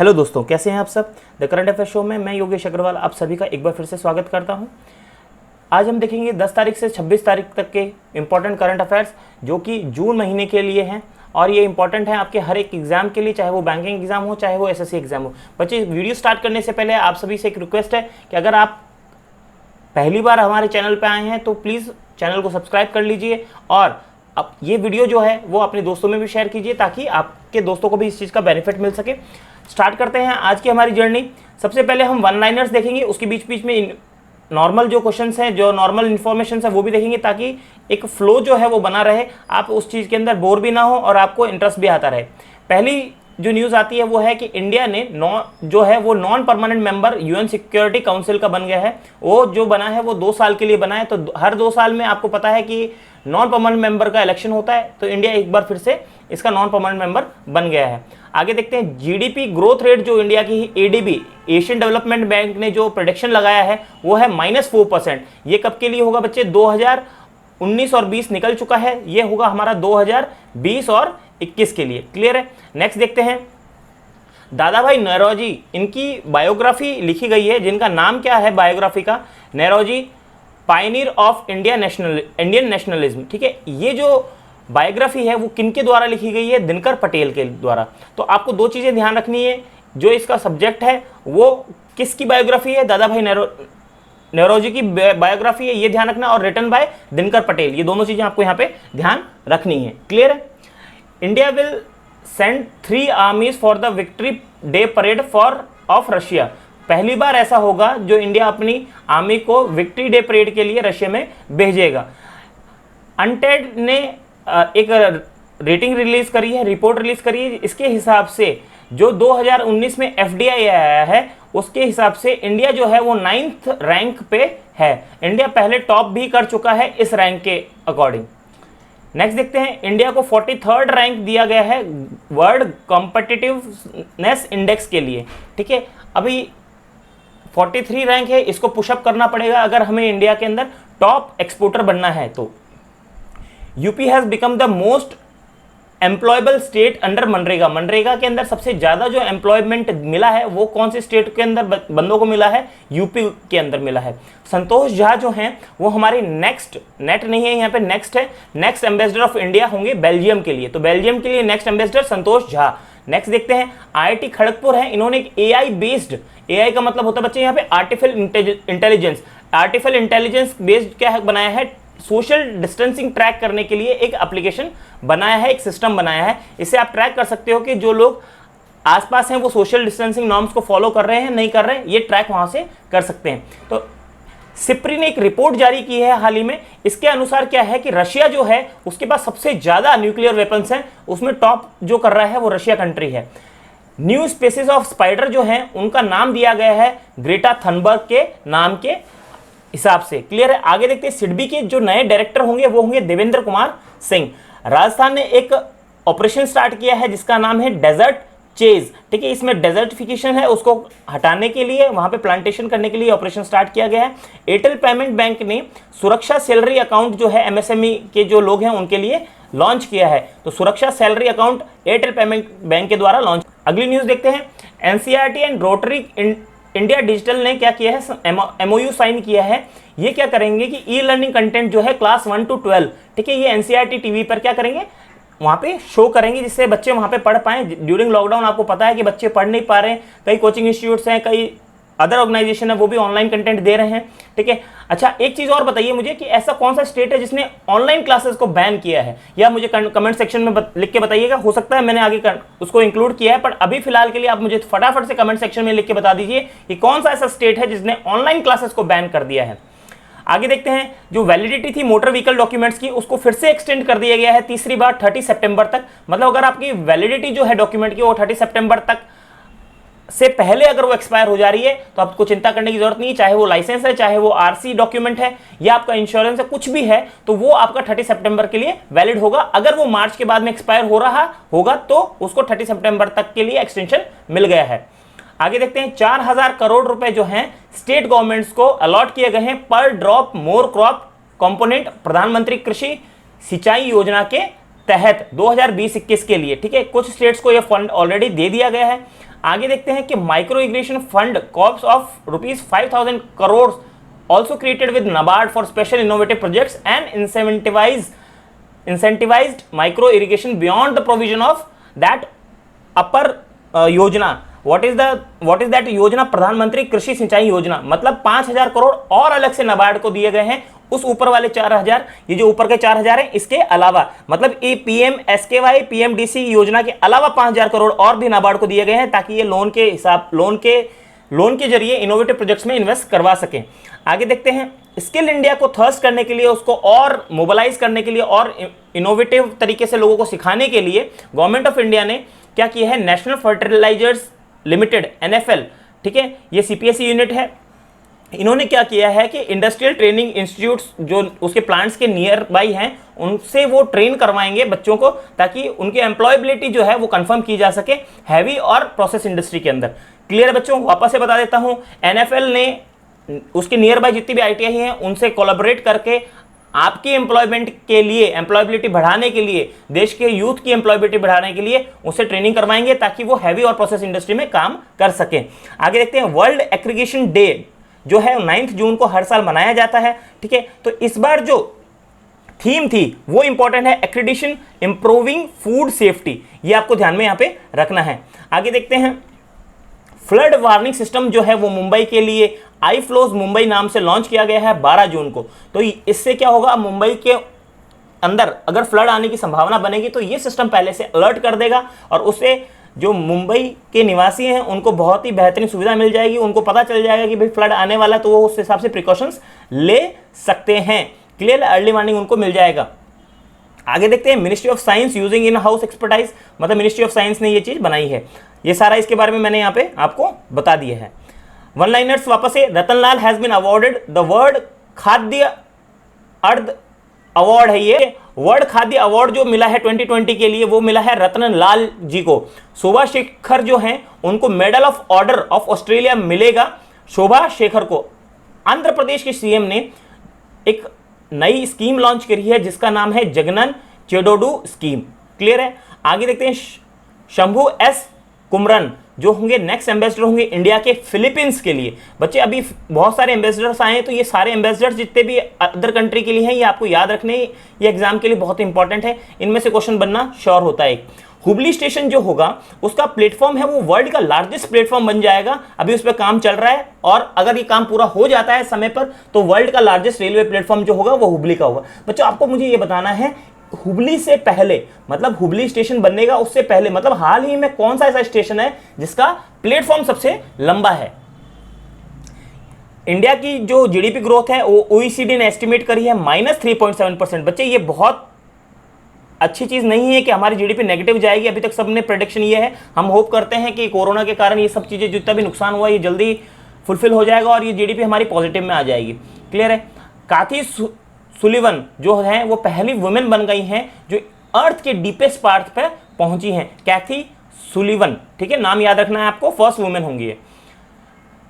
Hello दोस्तों, कैसे हैं आप सब। द करंट अफेयर शो में मैं योगेश अग्रवाल आप सभी का एक बार फिर से स्वागत करता हूं। आज हम देखेंगे 10 तारीख से 26 तारीख तक के इंपॉर्टेंट करंट अफेयर्स जो कि जून महीने के लिए हैं और ये इंपॉर्टेंट है आपके हर एक एग्जाम के लिए, चाहे वो बैंकिंग एग्जाम हो चाहे वो एसएससी एग्जाम हो। बच्चे, वीडियो स्टार्ट करने से पहले आप सभी से एक रिक्वेस्ट है कि अगर आप पहली बार हमारे चैनल पर आए हैं तो प्लीज़ चैनल को सब्सक्राइब कर लीजिए और अब ये वीडियो जो है वो अपने दोस्तों में भी शेयर कीजिए ताकि आपके दोस्तों को भी इस चीज़ का बेनिफिट मिल सके। स्टार्ट करते हैं आज की हमारी जर्नी। सबसे पहले हम वन लाइनर्स देखेंगे, उसके बीच बीच में नॉर्मल जो क्वेश्चंस हैं, जो नॉर्मल इन्फॉर्मेशन है वो भी देखेंगे ताकि एक फ्लो जो है वो बना रहे, आप उस चीज़ के अंदर बोर भी ना हो और आपको इंटरेस्ट भी आता रहे। पहली जो न्यूज़ आती है वो है कि इंडिया ने जो है वो non permanent member UN security council का बन गया है। वो जो बना है वो 2 साल के लिए बना है, तो हर 2 साल में आपको पता है कि नॉन परमानेंट मेंबर का इलेक्शन होता है, तो इंडिया एक बार फिर से इसका नॉन परमानेंट मेंबर बन गया है। आगे देखते हैं जीडीपी ग्रोथ रेट जो इंडिया की एडीबी एशियन डेवलपमेंट बैंक ने जो प्रेडिक्शन लगाया है वो है -4%। ये कब के लिए होगा बच्चे? 2019 और 20 निकल चुका है, ये होगा हमारा 2020 और 21 के लिए। क्लियर है। नेक्स्ट देखते हैं दादा भाई नौरोजी, इनकी बायोग्राफी लिखी गई है, जिनका नाम क्या है बायोग्राफी का? Naoroji pioneer of Indian nationalism. ठीक है, ये जो बायोग्राफी है वो किनके द्वारा लिखी गई है? दिनकर पटेल के द्वारा। तो आपको 2 चीज़ें ध्यान रखनी है, जो इसका सब्जेक्ट है वो किसकी बायोग्राफी है? दादा भाई नौरोजी की बायोग्राफी है, ये ध्यान रखना, और रिटन बाय दिनकर पटेल। ये दोनों चीज़ें आपको यहाँ पे ध्यान रखनी है। क्लियर है। India will send 3 आर्मीज for the victory day parade of Russia. पहली बार ऐसा होगा जो इंडिया अपनी आर्मी को विक्ट्री डे परेड के लिए रशिया में भेजेगा। अनटेड ने एक रेटिंग रिलीज करी है, रिपोर्ट रिलीज करी है। इसके हिसाब से जो 2019 में एफडीआई आया है उसके हिसाब से इंडिया जो है वो 9th रैंक पे है। इंडिया पहले टॉप भी कर चुका है इस रैंक के अकॉर्डिंग। नेक्स्ट देखते हैं, इंडिया को 43rd रैंक दिया गया है वर्ल्ड कॉम्पिटिटिवनेस इंडेक्स के लिए। ठीक है, अभी 43 रैंक है, इसको पुशअप करना पड़ेगा अगर हमें इंडिया के अंदर टॉप एक्सपोर्टर बनना है तो। UP has become the most employable state under MNREGA. MNREGA के अंदर सबसे ज्यादा जो एम्प्लॉयमेंट मिला है वो कौन से स्टेट के अंदर बंदों को मिला है? यूपी के अंदर मिला है। संतोष झा जो हैं वो हमारे नेक्स्ट नहीं है यहाँ पे, नेक्स्ट है, नेक्स्ट एम्बेसडर ऑफ इंडिया होंगे बेल्जियम के लिए। तो बेल्जियम के लिए next ambassador Santosh Jha. Next देखते हैं, आईआईटी खड़गपुर है, इन्होंने एक एआई बेस्ड, एआई का मतलब होता है बच्चे यहाँ पे आर्टिफिशियल इंटेलिजेंस बेस्ड क्या है बनाया है? सोशल डिस्टेंसिंग ट्रैक करने के लिए एक एप्लीकेशन बनाया है, एक सिस्टम बनाया है। इससे आप ट्रैक कर सकते हो कि जो लोग आसपास हैं वो सोशल डिस्टेंसिंग नॉर्म्स को फॉलो कर रहे हैं नहीं कर रहे हैं, ये ट्रैक वहां से कर सकते हैं। तो सिप्री ने एक रिपोर्ट जारी की है हाल ही में। इसके अनुसार क्या है कि रशिया जो है उसके पास सबसे ज्यादा न्यूक्लियर वेपन्स हैं, उसमें टॉप जो कर रहा है वो रशिया कंट्री है। न्यू स्पीसीज ऑफ स्पाइडर जो है उनका नाम दिया गया है ग्रेटा थनबर्ग के नाम के हिसाब से। क्लियर है। आगे देखते हैं, सिडबी के जो नए डायरेक्टर होंगे वो होंगे देवेंद्र कुमार सिंह। राजस्थान ने एक ऑपरेशन स्टार्ट किया है जिसका नाम है डेजर्ट चेज। ठीक है, इसमें डेजर्टिफिकेशन है, उसको हटाने के लिए, वहां पे प्लांटेशन करने के लिए ऑपरेशन स्टार्ट किया गया है। एयरटेल पेमेंट बैंक ने सुरक्षा सैलरी अकाउंट जो है एमएसएमई के जो लोग हैं उनके लिए लॉन्च किया है। तो सुरक्षा salary account Airtel payment bank के द्वारा लॉन्च। अगली न्यूज देखते हैं, NCERT and rotary India digital ने क्या किया है? एमओयू साइन किया है। ये क्या करेंगे कि ई लर्निंग कंटेंट जो है क्लास 1 to 12, ठीक है, ये एनसीईआरटी टीवी पर क्या करेंगे? वहां पे शो करेंगे जिससे बच्चे वहां पे पढ़ पाए। ड्यूरिंग लॉकडाउन आपको पता है कि बच्चे पढ़ नहीं पा रहे हैं, कई कोचिंग इंस्टीट्यूट्स हैं, कई अदर ऑर्गेनाइजेशन है वो भी ऑनलाइन कंटेंट दे रहे हैं। ठीक है, अच्छा एक चीज और बताइए मुझे कि ऐसा कौन सा स्टेट है जिसने ऑनलाइन क्लासेस को बैन किया है, या मुझे कमेंट सेक्शन में लिख के बताइएगा। हो सकता है मैंने आगे उसको इंक्लूड किया है, पर अभी फिलहाल के लिए आप मुझे फटाफट से कमेंट सेक्शन में लिख के बता दीजिए कि कौन सा ऐसा स्टेट है जिसने ऑनलाइन क्लासेस को बैन कर दिया है। आगे देखते हैं, जो वैलिडिटी थी मोटर व्हीकल डॉक्यूमेंट्स की उसको फिर से एक्सटेंड कर दिया गया है तीसरी बार 30 सितंबर तक। मतलब अगर आपकी वैलिडिटी जो है डॉक्यूमेंट की वो 30 सितंबर तक से पहले अगर वो एक्सपायर हो जा रही है तो आपको चिंता करने की जरूरत नहीं है। चाहे वो लाइसेंस है, चाहे वो आरसी डॉक्यूमेंट है, या आपका इंश्योरेंस है, कुछ भी है, तो वो आपका 30 सितंबर के लिए वैलिड होगा। अगर वो मार्च के बाद में एक्सपायर हो रहा होगा तो उसको 30 सितंबर तक के लिए एक्सटेंशन मिल गया है। आगे देखते हैं, 4000 करोड़ रुपए जो हैं स्टेट गवर्नमेंट्स को अलॉट किए गए हैं पर ड्रॉप मोर क्रॉप कंपोनेंट प्रधानमंत्री कृषि सिंचाई योजना के तहत 2020-21 के लिए। ठीक है, कुछ स्टेट्स को यह फंड ऑलरेडी दे दिया गया है। आगे देखते हैं कि micro irrigation fund corps of ₹5,000 crore also created with NABARD for special innovative projects and incentivized micro irrigation beyond the provision of that upper योजना। what is that योजना? प्रधानमंत्री कृषि सिंचाई योजना। मतलब 5,000 करोड़ और अलग से नाबार्ड को दिए गए हैं, उस ऊपर वाले 4,000, ये जो ऊपर के 4,000 है इसके अलावा, मतलब ये PMSKY PMDC योजना के अलावा 5,000 करोड़ और भी नाबार्ड को दिए गए हैं, ताकि ये लोन के जरिए इनोवेटिव प्रोजेक्ट्स में इन्वेस्ट करवा सकें। आगे देखते हैं, स्किल इंडिया को थर्स्ट करने के लिए, उसको और मोबिलाइज करने के लिए और इनोवेटिव तरीके से लोगों को सिखाने के लिए गवर्नमेंट ऑफ इंडिया ने क्या किया है, नेशनल फर्टिलाइजर्स लिमिटेड NFL, ठीक है, ये CPSE यूनिट है। इन्होंने क्या किया है कि इंडस्ट्रियल ट्रेनिंग इंस्टीट्यूट्स जो उसके प्लांट्स के नियर बाई हैं, उनसे वो ट्रेन करवाएंगे बच्चों को, ताकि उनकी एम्प्लॉयबिलिटी जो है वो कंफर्म की जा सके हैवी और प्रोसेस इंडस्ट्री के अंदर। क्लियर है बच्चों? वापस से बता देता हूं, NFL ने उसके नियर बाई जितनी भी ITI हैं उनसे कोलैबोरेट करके आपकी एम्प्लॉयमेंट के लिए, एम्प्लॉयबिलिटी बढ़ाने के लिए, देश के यूथ की एम्प्लॉयबिलिटी बढ़ाने के लिए उससे ट्रेनिंग करवाएंगे, ताकि वो हैवी और प्रोसेस इंडस्ट्री में काम कर सकें। आगे देखते हैं, वर्ल्ड एग्रीगेशन डे जो है 9 जून को हर साल मनाया जाता है, ठीक है। तो इस बार जो थीम थी वो इंपॉर्टेंट है, एक्रीडिशन इंप्रूविंग फूड सेफ्टी, ये आपको ध्यान में यहां पे रखना है। आगे देखते हैं, फ्लड वार्निंग सिस्टम जो है वो मुंबई के लिए आई फ्लोज मुंबई नाम से लॉन्च किया गया है 12 जून को। तो इससे क्या होगा, मुंबई के अंदर अगर फ्लड आने की संभावना बनेगी तो ये सिस्टम पहले से अलर्ट कर देगा, और उससे जो मुंबई के निवासी हैं उनको बहुत ही बेहतरीन सुविधा मिल जाएगी। उनको पता चल जाएगा कि भाई फ्लड आने वाला है, तो वो उस हिसाब से प्रिकॉशंस ले सकते हैं। क्लियर, अर्ली वार्निंग उनको मिल जाएगा। आगे देखते हैं, ministry of science using in house expertise, मतलब मिनिस्ट्री ऑफ साइंस ने ये चीज बनाई है। ये सारा इसके बारे में मैंने यहाँ पे आपको बता दिया है। वन लाइनर्स वापस से, Ratanlal has been awarded the world खाद्य अर्ध अवार्ड है। ये वर्ल्ड खाद्य अवार्ड जो मिला है 2020 के लिए, वो मिला है रतनलाल जी को। शोभा शेखर जो हैं उनको medal of order of Australia मिलेगा। शोभा शेखर को आंध्र प्रदेश के CM ने एक नई स्कीम लॉन्च करी है जिसका नाम है जगनन चेडोडू स्कीम। क्लियर है? आगे देखते हैं, शंभू S कुमरन जो होंगे नेक्स्ट एम्बेसडर होंगे इंडिया के फिलीपींस के लिए। बच्चे अभी बहुत सारे एम्बेसडर्स आए हैं, तो ये सारे एम्बेसडर्स जितने भी अदर कंट्री के लिए हैं ये आपको याद रखने, ये एग्जाम के लिए बहुत इंपॉर्टेंट है। इनमें से क्वेश्चन बनना श्योर होता है। हुबली स्टेशन जो होगा उसका प्लेटफॉर्म है वो वर्ल्ड का लार्जेस्ट प्लेटफॉर्म बन जाएगा। अभी उस पर काम चल रहा है, और अगर ये काम पूरा हो जाता है समय पर तो वर्ल्ड का लार्जेस्ट रेलवे प्लेटफॉर्म जो होगा वो हुबली का होगा। बच्चों आपको मुझे ये बताना है, हुबली से पहले, मतलब हुबली स्टेशन बनेगा उससे पहले, मतलब हाल ही में कौन सा ऐसा स्टेशन है जिसका प्लेटफॉर्म सबसे लंबा है। इंडिया की जो GDP ग्रोथ है वो OECD ने एस्टिमेट करी है -3.7%। बच्चे ये बहुत अच्छी चीज नहीं है कि हमारी GDP नेगेटिव जाएगी। अभी तक सबने प्रेडिक्शन ये है, हम होप करते हैं कि कोरोना के कारण ये सब चीजें जितना भी नुकसान हुआ ये जल्दी फुलफिल हो जाएगा और ये GDP हमारी पॉजिटिव में आ जाएगी। क्लियर है? काथी सुलिवन जो है वो पहली वुमेन बन गई हैं जो अर्थ के डीपेस्ट पार्ट पे पहुंची हैं, कैथी सुलिवन, ठीक है, नाम याद रखना है आपको, फर्स्ट वुमेन होंगी ये।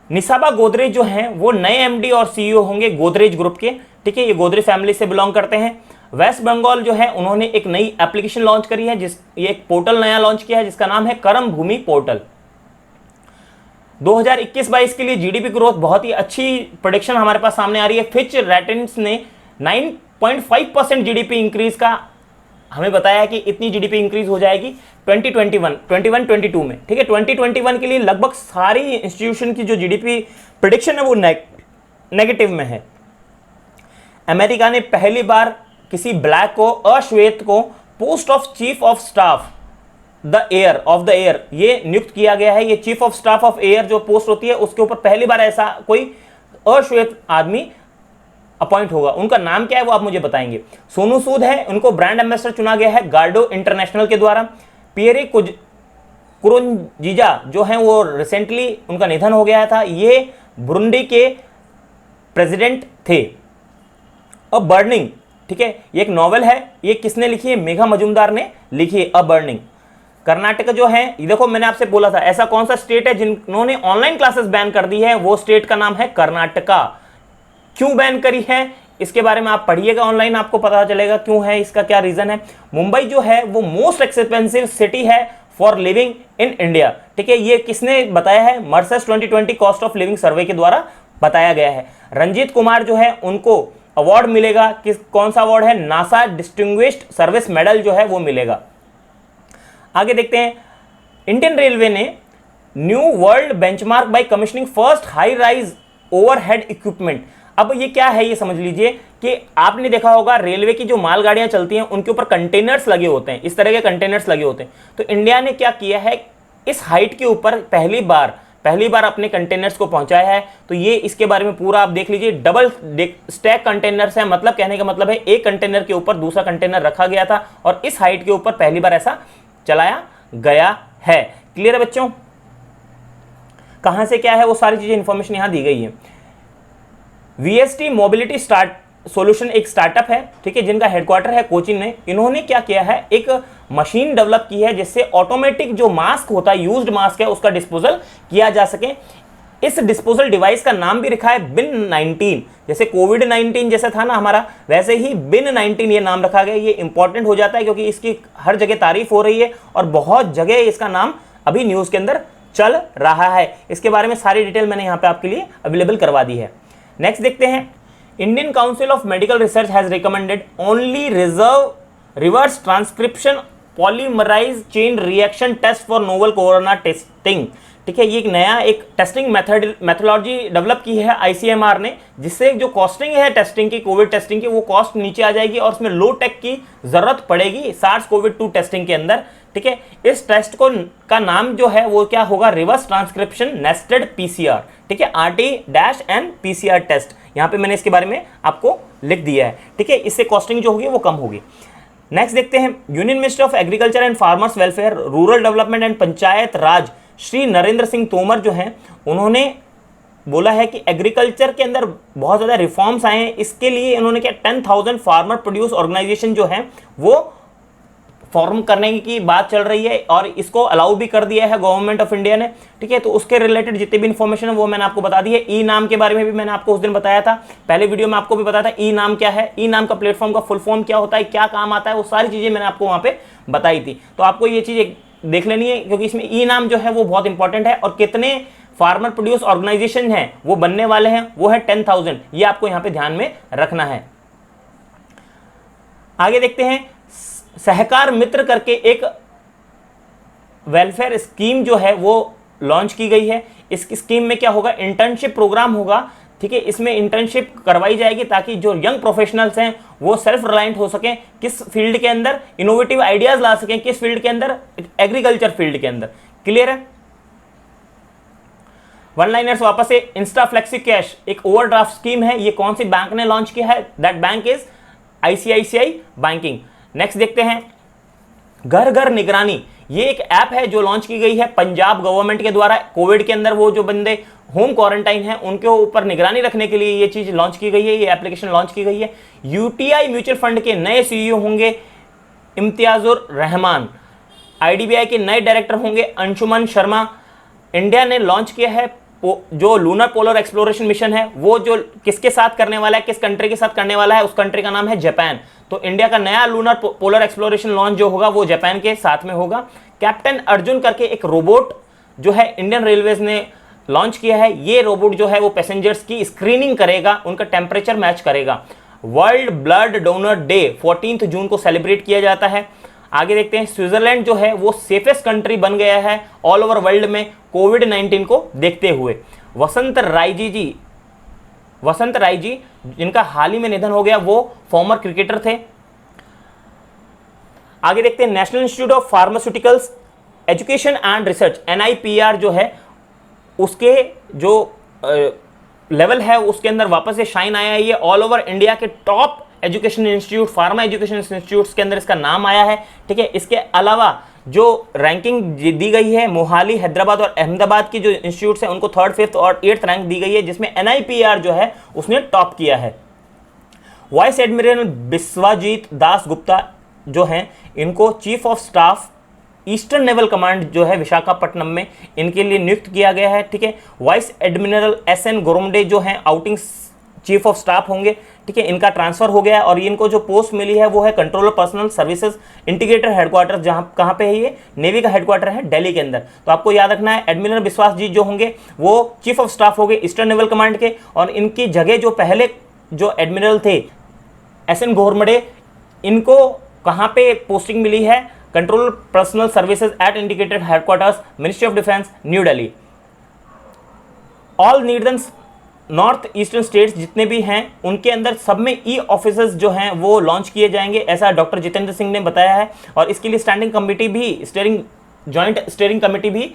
निसाबा गोदरेज जो हैं वो नए MD और CEO होंगे गोदरेज ग्रुप के, ठीक है, ये गोदरेज फैमिली से बिलोंग करते हैं। वेस्ट बंगाल जो है उन्होंने एक नई एप्लीकेशन लॉन्च करी है, ये एक पोर्टल नया लॉन्च किया है जिसका नाम है करम भूमि पोर्टल। 2021-22 के लिए GDP ग्रोथ बहुत ही अच्छी प्रेडिक्शन हमारे पास सामने आ रही है। फिच रेटिंग्स ने 9.5% GDP इंक्रीज का हमें बताया कि इतनी GDP इंक्रीज हो जाएगी 2021-22 में, ठीक है। 2021 के लिए लगभग सारी इंस्टीट्यूशन की जो GDP प्रेडिक्शन है वो नेगेटिव में है। अमेरिका ने पहली बार किसी ब्लैक को, अश्वेत को post of chief of staff of the air ये नियुक्त किया गया है। ये chief of staff of air जो पोस्ट होती है उसके ऊपर पहली बार ऐसा कोई अश्वेत आदमी अपॉइंट होगा। उनका नाम क्या है वो आप मुझे बताएंगे। सोनू सूद है, उनको ब्रांड एम्बेसडर चुना गया है गार्डो इंटरनेशनल के द्वारा। पियरे कुरुंजीजा जो हैं वो रिसेंटली उनका निधन हो गया था, ये बुरुंडी के प्रेसिडेंट थे। अ बर्निंग, ठीक है, ये एक नॉवेल है, ये किसने लिखी है? मेघा मजुमदार ने लिखी है, अ बर्निंग। कर्नाटक जो है, देखो मैंने आपसे बोला था ऐसा कौन सा स्टेट है जिन्होंने ऑनलाइन क्लासेस बैन कर दी है, वो स्टेट का नाम है कर्नाटका। क्यों बैन करी है इसके बारे में आप पढ़िएगा ऑनलाइन, आपको पता चलेगा क्यों है, इसका क्या रीजन है। मुंबई जो है वो मोस्ट एक्सपेंसिव सिटी है फॉर लिविंग इन इंडिया। ठीक है, ये किसने बताया है? मर्सर्स 2020 कॉस्ट ऑफ लिविंग सर्वे के द्वारा बताया गया है। रंजीत कुमार जो है उनको अवार्ड मिलेगा, किस कौन सा अवार्ड है? नासा डिस्टिंग्विश्ड सर्विस मेडल जो है वो मिलेगा। आगे देखते हैं, इंडियन रेलवे ने new world benchmark by commissioning first high rise overhead equipment. अब ये क्या है, ये समझ लीजिए कि आपने देखा होगा रेलवे की जो मालगाड़ियां चलती हैं उनके ऊपर कंटेनर्स लगे होते हैं, इस तरह के कंटेनर्स लगे होते हैं। तो इंडिया ने क्या किया है, इस हाइट के ऊपर पहली बार अपने कंटेनर्स को पहुंचाया है। तो ये इसके बारे में पूरा आप देख लीजिए, डबल स्टैक कंटेनर्स है, मतलब कहने का मतलब है एक कंटेनर के ऊपर दूसरा कंटेनर रखा गया था और इस हाइट के ऊपर पहली बार ऐसा चलाया गया है। क्लियर है बच्चों? कहां से क्या है वो सारी चीजें इंफॉर्मेशन यहां दी गई है। वीएसटी मोबिलिटी सॉल्यूशन एक स्टार्टअप है, ठीक है, जिनका हेडक्वार्टर है कोचीन में। इन्होंने क्या किया है, एक मशीन डेवलप की है जिससे ऑटोमेटिक जो मास्क होता है, यूज्ड मास्क है, उसका डिस्पोजल किया जा सके। इस डिस्पोजल डिवाइस का नाम भी रखा है बिन 19, जैसे कोविड 19 जैसा था ना हमारा, वैसे ही बिन 19 ये नाम रखा गया। ये इंपॉर्टेंट हो जाता है क्योंकि इसकी हर जगह तारीफ हो रही है और बहुत जगह इसका नाम अभी न्यूज के अंदर चल रहा है। इसके बारे में सारी डिटेल मैंने यहाँ पे आपके लिए अवेलेबल करवा दी है। नेक्स्ट देखते हैं, Indian council of medical research has recommended only reverse transcription polymerise chain reaction test for novel corona testing. ठीक है, ये एक नया एक टेस्टिंग मेथोडोलॉजी डेवलप की है आईसीएमआर ने, जिससे जो कॉस्टिंग है टेस्टिंग की, कोविड टेस्टिंग की, वो कॉस्ट नीचे आ जाएगी और उसमें लो टेक की जरूरत पड़ेगी सार्स कोविड 2 टेस्टिंग के अंदर। ठीक है, इस टेस्ट को का नाम जो है वो क्या होगा? Reverse transcription nested PCR. ठीक है, RT-N PCR टेस्ट, यहां पे मैंने इसके बारे में आपको लिख दिया है। ठीक है, इससे कॉस्टिंग जो होगी वो कम होगी। नेक्स्ट देखते हैं, union minister of agriculture and farmers welfare, rural development and Panchayat Raj Shri Narendra Singh Tomar जो हैं, उन्होंने बोला है कि एग्रीकल्चर के अंदर बहुत ज़्यादा रिफॉर्म्स आए हैं। इसके लिए उन्होंने क्या 10,000 फार्मर प्रोड्यूस ऑर्गेनाइजेशन जो है वो फॉर्म करने की बात चल रही है और इसको अलाउ भी कर दिया है गवर्नमेंट ऑफ इंडिया ने। ठीक है, तो उसके रिलेटेड जितनी भी इंफॉर्मेशन है वो मैंने आपको बता दी है। ई नाम के बारे में भी मैंने आपको उस दिन बताया था, पहले वीडियो में आपको भी बताया था ई नाम क्या है, ई नाम का प्लेटफॉर्म का फुल फॉर्म क्या होता है, क्या काम आता है, वो सारी चीजें मैंने आपको वहां पे बताई थी। तो आपको ये चीज देख लेनी है क्योंकि इसमें ई नाम जो है वो बहुत इंपॉर्टेंट है और कितने फार्मर प्रोड्यूस ऑर्गेनाइजेशन है वो बनने वाले हैं, वो है 10,000। ये आपको यहां पे ध्यान में रखना है। आगे देखते हैं, सहकार मित्र करके एक वेलफेयर स्कीम जो है वो लॉन्च की गई है। इस स्कीम में क्या होगा? इंटर्नशिप प्रोग्राम होगा। ठीक है, इसमें इंटर्नशिप करवाई जाएगी ताकि जो यंग प्रोफेशनल्स हैं वो सेल्फ रिलायंट हो सकें, किस फील्ड के अंदर इनोवेटिव आइडियाज ला सकें, किस फील्ड के अंदर? एग्रीकल्चर फील्ड के अंदर। क्लियर है? वन लाइनर्स वापस से, इंस्टा फ्लेक्सी कैश एक ओवरड्राफ्ट स्कीम है, ये कौन सी बैंक ने लॉन्च किया है? That bank is ICICI banking. Next देखते हैं, घर घर निगरानी, ये एक ऐप है जो लॉन्च की गई है पंजाब गवर्नमेंट के द्वारा। कोविड के अंदर वो जो बंदे होम क्वारंटाइन हैं उनके ऊपर निगरानी रखने के लिए ये चीज लॉन्च की गई है, ये एप्लीकेशन लॉन्च की गई है। यूटीआई म्यूचुअल फंड के नए सीईओ होंगे इम्तियाजुर रहमान, आईडीबीआई के नए डायरेक्टर होंगे अंशुमन शर्मा। इंडिया ने लॉन्च किया है जो लूनर पोलर एक्सप्लोरेशन मिशन है, वो जो किसके साथ करने वाला है, किस कंट्री के साथ करने वाला है, उस कंट्री का नाम है जापान। तो इंडिया का नया लूनर पोलर एक्सप्लोरेशन लॉन्च जो होगा वो जापान के साथ में होगा। कैप्टन अर्जुन करके एक रोबोट जो है इंडियन रेलवेज ने लॉन्च किया है। ये रोबोट जो है वो पैसेंजर्स की स्क्रीनिंग करेगा, उनका टेम्परेचर मैच करेगा। वर्ल्ड ब्लड डोनर डे 14 जून को सेलिब्रेट किया जाता है। आगे देखते हैं, स्विट्जरलैंड जो है वो सेफेस्ट कंट्री बन गया है ऑल ओवर वर्ल्ड में कोविड 19 को देखते हुए। वसंत राय जी जिनका हाल ही में निधन हो गया, वो फॉर्मर क्रिकेटर थे। आगे देखते हैं, national institute of pharmaceuticals education and research NIPR जो है उसके जो लेवल है उसके अंदर वापस से शाइन आया है। ये ऑल ओवर इंडिया के top education institute, pharma education institutes के अंदर इसका नाम आया है। ठीक है, इसके अलावा जो रैंकिंग दी गई है, मोहाली, हैदराबाद और अहमदाबाद की जो इंस्टीट्यूट्स हैं उनको 3rd, 5th और 8th रैंक दी गई है, जिसमें NIPR जो है उसने टॉप किया है। वाइस एडमिरल बिस्वाजीत दास गुप्ता जो हैं, इनको chief of staff eastern naval command जो है विशाखापट्टनम में इनके लिए नियुक्त किया गया है। ठीक है, वाइस एडमिरल SN गोरमडे जो हैं आउटिंग चीफ ऑफ स्टाफ होंगे, ठीक है, इनका ट्रांसफर हो गया है और इनको जो पोस्ट मिली है वो है controller personal services integrated headquarter, जहाँ कहाँ पे है ये, नेवी का हेडक्वार्टर है दिल्ली के अंदर। तो आपको याद रखना है एडमिरल विश्वास जी जो होंगे वो चीफ ऑफ स्टाफ हो गए ईस्टर्न नेवल कमांड के, और इनकी जगह जो पहले जो एडमिरल थे SN घोरमडे, इनको कहाँ पे पोस्टिंग मिली है, control personal services at integrated headquarters ministry of defence new Delhi. All north eastern states जितने भी हैं उनके अंदर सब में ई ऑफिसर्स जो हैं वो लॉन्च किए जाएंगे, ऐसा डॉक्टर जितेंद्र सिंह ने बताया है। और इसके लिए स्टैंडिंग कमेटी भी, जॉइंट स्टीयरिंग कमेटी भी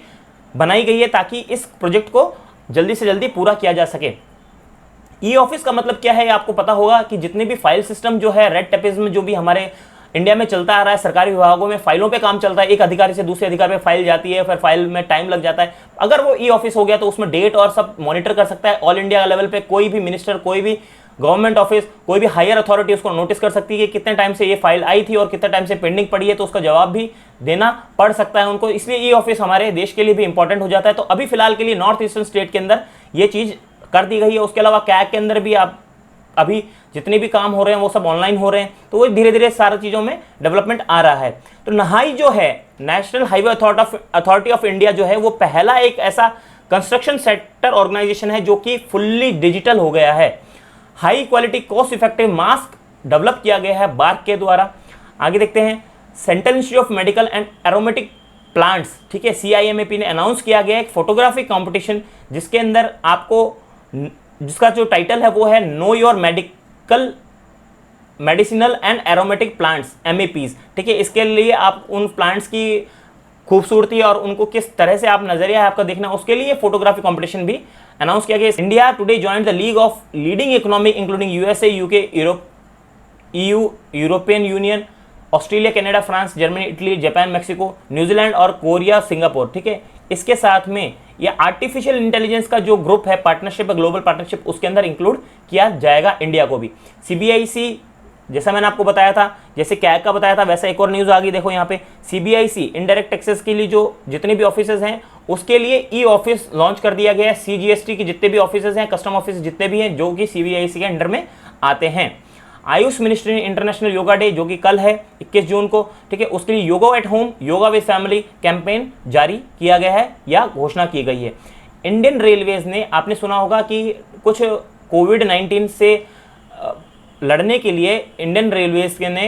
बनाई गई है ताकि इस प्रोजेक्ट को जल्दी से जल्दी पूरा किया जा सके। ई ऑफिस का मतलब क्या है, आपको पता होगा कि जितने भी फाइल सिस्टम जो है रेड टेपिज्म जो भी हमारे इंडिया में चलता आ रहा है, सरकारी विभागों में फाइलों पे काम चलता है, एक अधिकारी से दूसरे अधिकारी पे फाइल जाती है, फिर फाइल में टाइम लग जाता है। अगर वो ई ऑफिस हो गया तो उसमें डेट और सब मॉनिटर कर सकता है। ऑल इंडिया लेवल पे कोई भी मिनिस्टर, कोई भी गवर्नमेंट ऑफिस, कोई भी हायर अथॉरिटी उसको नोटिस कर सकती है कि कितने टाइम से ये फाइल आई थी और कितने टाइम से पेंडिंग पड़ी है, तो उसका जवाब भी देना पड़ सकता है उनको। इसलिए ई ऑफिस हमारे देश के लिए भी इंपॉर्टेंट हो जाता है। तो अभी फिलहाल के लिए नॉर्थ ईस्टर्न स्टेट के अंदर ये चीज कर दी गई है। उसके अलावा कैग के अंदर भी आप अभी जितने भी काम हो रहे हैं वो सब ऑनलाइन हो रहे हैं, तो वो धीरे धीरे सारी चीज़ों में डेवलपमेंट आ रहा है। तो नहाई जो है, national highway authority of India जो है, वो पहला एक ऐसा कंस्ट्रक्शन सेक्टर ऑर्गेनाइजेशन है जो कि फुल्ली डिजिटल हो गया है। High quality cost effective mask develop किया गया है बार्क के द्वारा। आगे देखते हैं, central institute of medical and aromatic plants, ठीक है, CIMAP ने अनाउंस किया गया एक फोटोग्राफी कॉम्पिटिशन जिसके अंदर आपको, जिसका जो टाइटल है वो है know your medicinal and aromatic plants MAPs, ठीक है। इसके लिए आप उन प्लांट्स की खूबसूरती और उनको किस तरह से आप नजरिया है आपका देखना, उसके लिए फोटोग्राफी कंपटीशन भी अनाउंस किया गया। India today joined the league of leading economy including USA, UK, EU, European union, Australia, Canada, France, Germany, Italy, Japan, Mexico, New Zealand और कोरिया, सिंगापुर, ठीक है। इसके साथ में ये आर्टिफिशियल इंटेलिजेंस का जो ग्रुप है, पार्टनरशिप, ग्लोबल पार्टनरशिप, उसके अंदर इंक्लूड किया जाएगा इंडिया को भी। CBIC, जैसा मैंने आपको बताया था, जैसे कैग का बताया था, वैसा एक और न्यूज़ आ गई, देखो यहाँ पे CBIC इनडायरेक्ट टैक्सेस के लिए जो जितने भी ऑफिसेज हैं उसके लिए ई ऑफिस लॉन्च कर दिया गया है। CGST के जितने भी ऑफिसेज हैं, कस्टम ऑफिस जितने भी हैं जो कि CBIC के अंडर में आते हैं। आयुष मिनिस्ट्री ने इंटरनेशनल योगा डे जो कि कल है 21 जून को, ठीक है, उसके लिए yoga at home, yoga with family campaign जारी किया गया है या घोषणा की गई है। इंडियन रेलवेज ने, आपने सुना होगा कि कुछ कोविड-19 से लड़ने के लिए इंडियन रेलवेज ने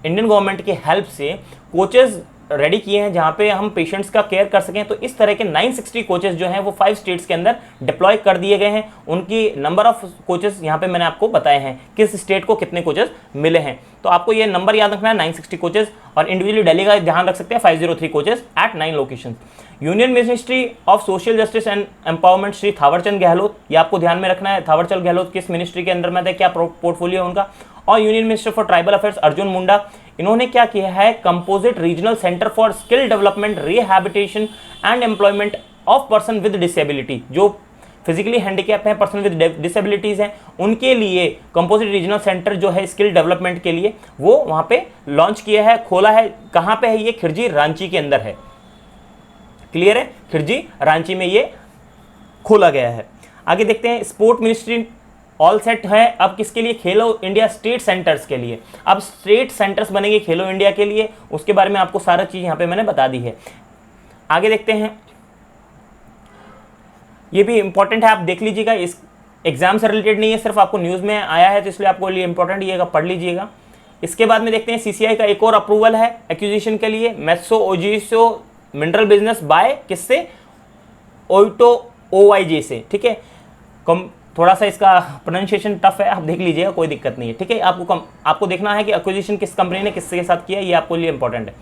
इंडियन गवर्नमेंट की हेल्प से कोचेज रेडी किए हैं जहां पे हम पेशेंट्स का केयर कर सकें। तो इस तरह के 960 कोचेस जो हैं वो 5 स्टेट्स के अंदर डिप्लॉय कर दिए गए हैं। उनकी नंबर ऑफ कोचेस यहाँ पे मैंने आपको बताए हैं, किस स्टेट को कितने कोचेस मिले हैं। तो आपको ये नंबर याद रखना है, 960 कोचेस, और इंडिविजुअली दिल्ली का ध्यान रख सकते हैं 503 coaches at 9 location. Union ministry of social justice and empowerment Shri Thawarchand Gehlot, ये आपको ध्यान में रखना है, थावरचंद गहलोत किस मिनिस्ट्री के अंदर में थे, क्या पोर्टफोलियो है उनका। और union minister for tribal affairs Arjun Munda, इन्होंने क्या किया है, composite regional centre for skill development, rehabilitation and employment of person with disability, जो फिजिकली हैंडीकैप हैं, पर्सन विद डिसेबिलिटीज हैं, उनके लिए कंपोजिट रीजनल सेंटर जो है स्किल डेवलपमेंट के लिए वो वहां पे लॉन्च किया है, खोला है। कहां पे है ये, खिरजी रांची के अंदर है, क्लियर है, खिरजी रांची में ये खोला गया है। आगे देखते हैं, स्पोर्ट मिनिस्ट्री ऑल सेट है अब किसके लिए, खेलो इंडिया स्टेट सेंटर्स के लिए। अब स्टेट सेंटर्स बनेंगे खेलो इंडिया के लिए, उसके बारे में आपको सारा चीज यहां पे मैंने बता दी है। आगे देखते हैं, ये भी इंपॉर्टेंट है, आप देख लीजिएगा, इस एग्जाम से रिलेटेड नहीं है, सिर्फ आपको न्यूज में आया है तो इसलिए आपको लिए इंपॉर्टेंट ये पढ़ लीजिएगा। इसके बाद में देखते हैं, CCI का एक और अप्रूवल है एक्विजिशन के लिए, मैथ्सो ओजिसो मिनरल बिजनेस बाय किससे, ओइटो OYJ से, ठीक है। थोड़ा सा इसका प्रोनाउंसिएशन टफ है, आप देख लीजिएगा, कोई दिक्कत नहीं है, ठीक है। आपको देखना है कि एक्विजिशन किस कंपनी ने किसके साथ किया, ये आपको लिए इंपॉर्टेंट है।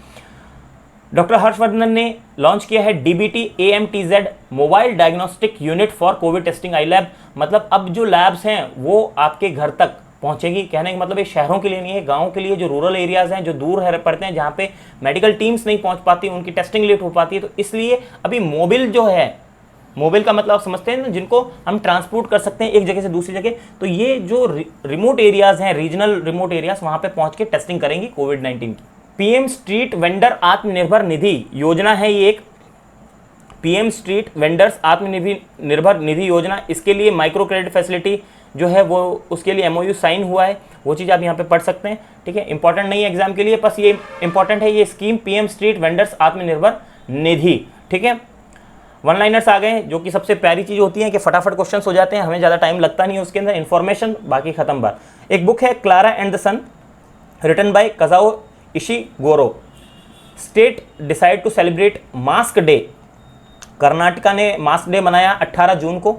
डॉक्टर हर्षवर्धन ने लॉन्च किया है DBT AMTZ mobile diagnostic unit for Covid testing I lab, मतलब अब जो लैब्स हैं वो आपके घर तक पहुंचेगी। कहने का मतलब ये शहरों के लिए नहीं है, गाँव के लिए, जो रूरल एरियाज हैं, जो दूर पड़ते हैं, जहाँ पे मेडिकल टीम्स नहीं पहुँच पाती, उनकी टेस्टिंग लेट हो पाती है, तो इसलिए अभी मोबाइल जो है, मोबाइल का मतलब आप समझते हैं ना, जिनको हम ट्रांसपोर्ट कर सकते हैं एक जगह से दूसरी जगह, तो ये जो रिमोट एरियाज हैं, रीजनल रिमोट एरियाज, वहां पे पहुंच के टेस्टिंग करेंगी कोविड-19 की। PM street vendor Atmanirbhar Nidhi योजना है ये एक, PM street vendors Atmanirbhar Nidhi योजना। इसके लिए माइक्रो क्रेडिट फैसिलिटी जो है वो उसके लिए MOU साइन हुआ है, वो चीज़ आप यहाँ पे पढ़ सकते हैं। ठीक है, इंपॉर्टेंट नहीं है एग्जाम के लिए, बस ये इंपॉर्टेंट है, ये scheme PM street vendors Atmanirbhar Nidhi. ठीक है, वन लाइनर्स आ गए, जो कि सबसे प्यारी चीज़ होती है कि फटाफट क्वेश्चंस हो जाते हैं, हमें ज़्यादा टाइम लगता नहीं है उसके अंदर, इन्फॉर्मेशन बाकी खत्म बात। एक बुक है Klara and the Sun, written by Kazuo Ishiguro. State decide to celebrate mask day, Karnataka ने मास्क डे मनाया 18 जून को।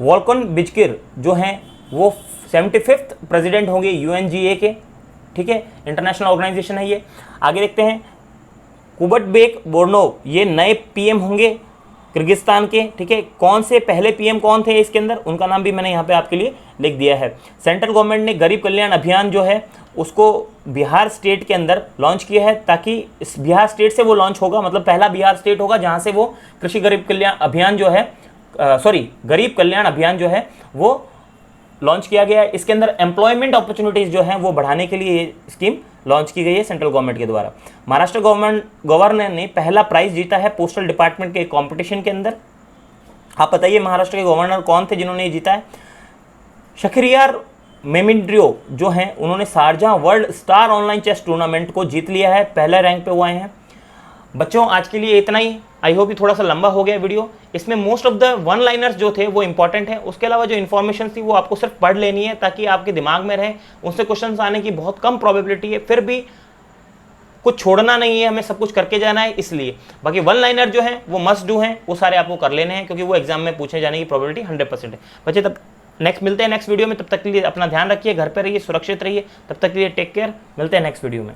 वोल्कन बिजकिर जो हैं वो 75th प्रेसिडेंट होंगे UNGA के। ठीक है, इंटरनेशनल ऑर्गेनाइजेशन है ये। आगे देखते हैं, कुबटबेक बोर्नोव ये नए PM होंगे किर्गिस्तान के। ठीक है, कौन से पहले PM कौन थे इसके अंदर, उनका नाम भी मैंने यहाँ पे आपके लिए लिख दिया है। सेंट्रल गवर्नमेंट ने गरीब कल्याण अभियान जो है उसको बिहार स्टेट के अंदर लॉन्च किया है, ताकि इस बिहार स्टेट से वो लॉन्च होगा, मतलब पहला बिहार स्टेट होगा जहाँ से वो कृषि गरीब कल्याण अभियान जो है गरीब कल्याण अभियान जो है वो लॉन्च किया गया है। इसके अंदर एम्प्लॉयमेंट अपॉर्चुनिटीज जो हैं वो बढ़ाने के लिए ये स्कीम लॉन्च की गई है सेंट्रल गवर्नमेंट के द्वारा। महाराष्ट्र गवर्नर ने पहला प्राइज जीता है पोस्टल डिपार्टमेंट के कंपटीशन के अंदर। आप बताइए महाराष्ट्र के गवर्नर कौन थे जिन्होंने ये जीता है? शखरियार मेमिंड्रियो जो हैं उन्होंने Sharjah world star online chess tournament को जीत लिया है, पहले रैंक पे वो आए हैं। बच्चों आज के लिए इतना ही, आई होप ये थोड़ा सा लंबा हो गया वीडियो। इसमें most of the one liners जो थे वो इंपॉर्टेंट है, उसके अलावा जो इन्फॉर्मेशन थी वो आपको सिर्फ पढ़ लेनी है ताकि आपके दिमाग में रहे, उनसे क्वेश्चंस आने की बहुत कम प्रोबेबिलिटी है, फिर भी कुछ छोड़ना नहीं है, हमें सब कुछ करके जाना है इसलिए। बाकी वन लाइनर जो है वो मस्ट डू हैं, वो सारे आपको कर लेने हैं क्योंकि वो एग्जाम में पूछे जाने की प्रोबेबिलिटी 100% है। बच्चे तब नेक्स्ट मिलते हैं नेक्स्ट वीडियो में, तब तक के लिए अपना ध्यान रखिए, घर पर रहिए, सुरक्षित रहिए, तब तक के लिए टेक केयर, मिलते हैं नेक्स्ट वीडियो में।